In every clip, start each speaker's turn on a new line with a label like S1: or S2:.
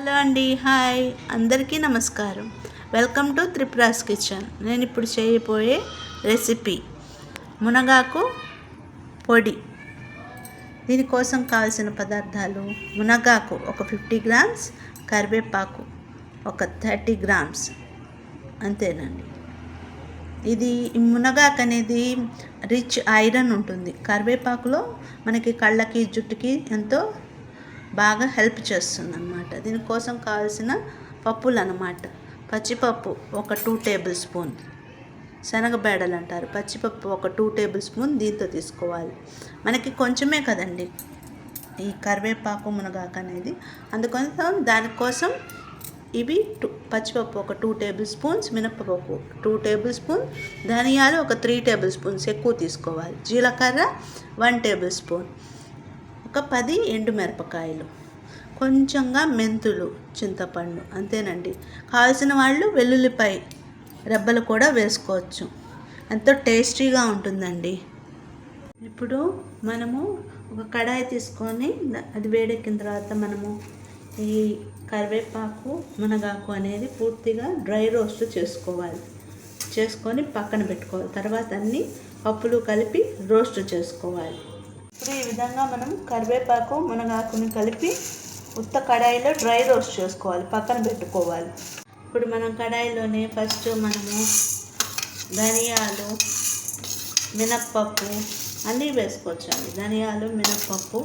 S1: Hello అండి, hi అందరికీ నమస్కారం. Welcome to Tripura's kitchen. నేను ఇప్పుడు చేయబోయే రెసిపీ మునగాకు పొడి. దీనికోసం కావాల్సిన పదార్థాలు: మునగాకు ఒక 50 గ్రామ్స్, కరివేపాకు ఒక 30 గ్రామ్స్, అంతేనండి. ఇది మునగాకు అనేది రిచ్ ఐరన్ ఉంటుంది. కరివేపాకులో మనకి కళ్ళకి జుట్టుకి ఎంతో బాగా హెల్ప్ చేస్తుంది అన్నమాట. దీనికోసం కావాల్సిన పప్పులు అన్నమాట: పచ్చిపప్పు ఒక 2 టేబుల్ స్పూన్, శనగబేడలు అంటారు, పచ్చిపప్పు ఒక 2 టేబుల్ స్పూన్ దీంతో తీసుకోవాలి. మనకి కొంచెమే కదండి ఈ కరివేపాకు మునగాకు అనేది, అందుకోసం దానికోసం ఇవి పచ్చిపప్పు ఒక 2 టేబుల్ స్పూన్స్, మినపప్పు 2 టేబుల్ స్పూన్, ధనియాలు ఒక 3 టేబుల్ స్పూన్స్ ఎక్కువ తీసుకోవాలి, జీలకర్ర 1 టేబుల్ స్పూన్, ఒక 10 ఎండుమిరపకాయలు, కొంచెంగా మెంతులు, చింతపండు, అంతేనండి. కావాల్సిన వాళ్ళు వెల్లుల్లిపాయ రెబ్బలు కూడా వేసుకోవచ్చు. ఎంతో టేస్టీగా ఉంటుందండి. ఇప్పుడు మనము ఒక కడాయి తీసుకొని అది వేడెక్కిన తర్వాత మనము ఈ కరివేపాకు మునగాకు అనేది పూర్తిగా డ్రై రోస్ట్ చేసుకొని పక్కన పెట్టుకోవాలి. తర్వాత అన్ని పప్పులు కలిపి రోస్ట్ చేసుకోవాలి. ఇప్పుడు ఈ విధంగా మనం కరివేపాకు మునగాకుని కలిపి ఉత్త కడాయిలో డ్రై రోస్ట్ చేసుకోవాలి, పక్కన పెట్టుకోవాలి. ఇప్పుడు మనం కడాయిలోనే ఫస్ట్ మనము ధనియాలు, మినప్పప్పు అన్నీ వేసుకోవచ్చు. ధనియాలు, మినప్పప్పు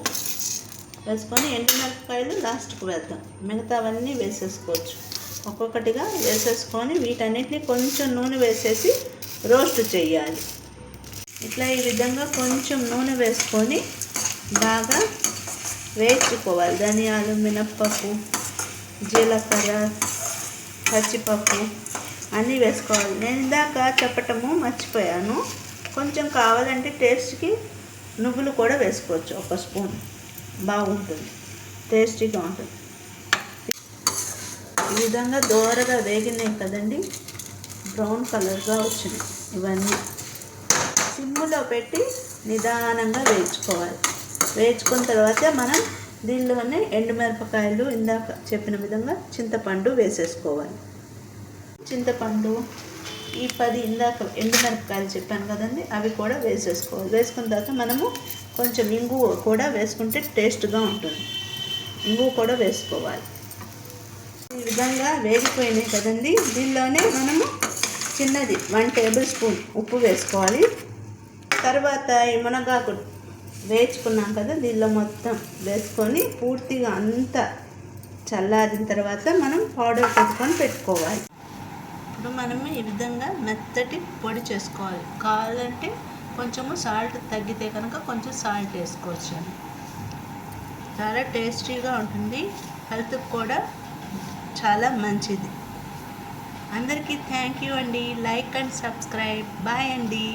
S1: వేసుకొని ఎండుమిరపకాయలు లాస్ట్కి వేద్దాం. మిగతావన్నీ వేసేసుకోవచ్చు. ఒక్కొక్కటిగా వేసేసుకొని వీటన్నిటిని కొంచెం నూనె వేసేసి రోస్ట్ చేయాలి. ఇట్లా ఈ విధంగా కొంచెం నూనె వేసుకొని బాగా వేయించుకోవాలి. ధనియాలు, మినప్పప్పు, జీలకర్ర, పచ్చిపప్పు అన్నీ వేసుకోవాలి. నేను ఇందాక చెప్పటము మర్చిపోయాను. కొంచెం కావాలంటే టేస్ట్కి నువ్వులు కూడా వేసుకోవచ్చు, ఒక స్పూన్, బాగుంటుంది, టేస్టీగా ఉంటుంది. ఈ విధంగా దోరగా వేగినాయి కదండి, బ్రౌన్ కలర్గా వచ్చినాయి. ఇవన్నీ సిమ్లో పెట్టి నిదానంగా వేయించుకోవాలి. వేయించుకున్న తర్వాత మనం దీనిలోనే ఎండుమిరపకాయలు, ఇందాక చెప్పిన విధంగా చింతపండు వేసేసుకోవాలి. చింతపండు ఈ 10 ఇందాక ఎండుమిరపకాయలు చెప్పాను కదండి, అవి కూడా వేసేసుకోవాలి. వేసుకున్న తర్వాత మనము కొంచెం ఇంగువ కూడా వేసుకుంటే టేస్ట్గా ఉంటుంది. ఇంగువ కూడా వేసుకోవాలి. ఈ విధంగా వేగిపోయినాయి కదండి, దీనిలోనే మనము చిన్నది 1 టేబుల్ స్పూన్ ఉప్పు వేసుకోవాలి. తర్వాత ఈ మునగాకు వేయించుకున్నాం కదా, దీనిలో మొత్తం వేసుకొని పూర్తిగా అంతా చల్లారిన తర్వాత మనం పౌడర్ పెట్టుకోవాలి. ఇప్పుడు మనము ఈ విధంగా మెత్తటి పొడి చేసుకోవాలి. కావాలంటే కొంచెము సాల్ట్ తగ్గితే కనుక కొంచెం సాల్ట్ వేసుకోవచ్చు. చాలా టేస్టీగా ఉంటుంది, హెల్త్కి కూడా చాలా మంచిది. అందరికీ థ్యాంక్ యూ అండి. Like and subscribe. బాయ్ అండి.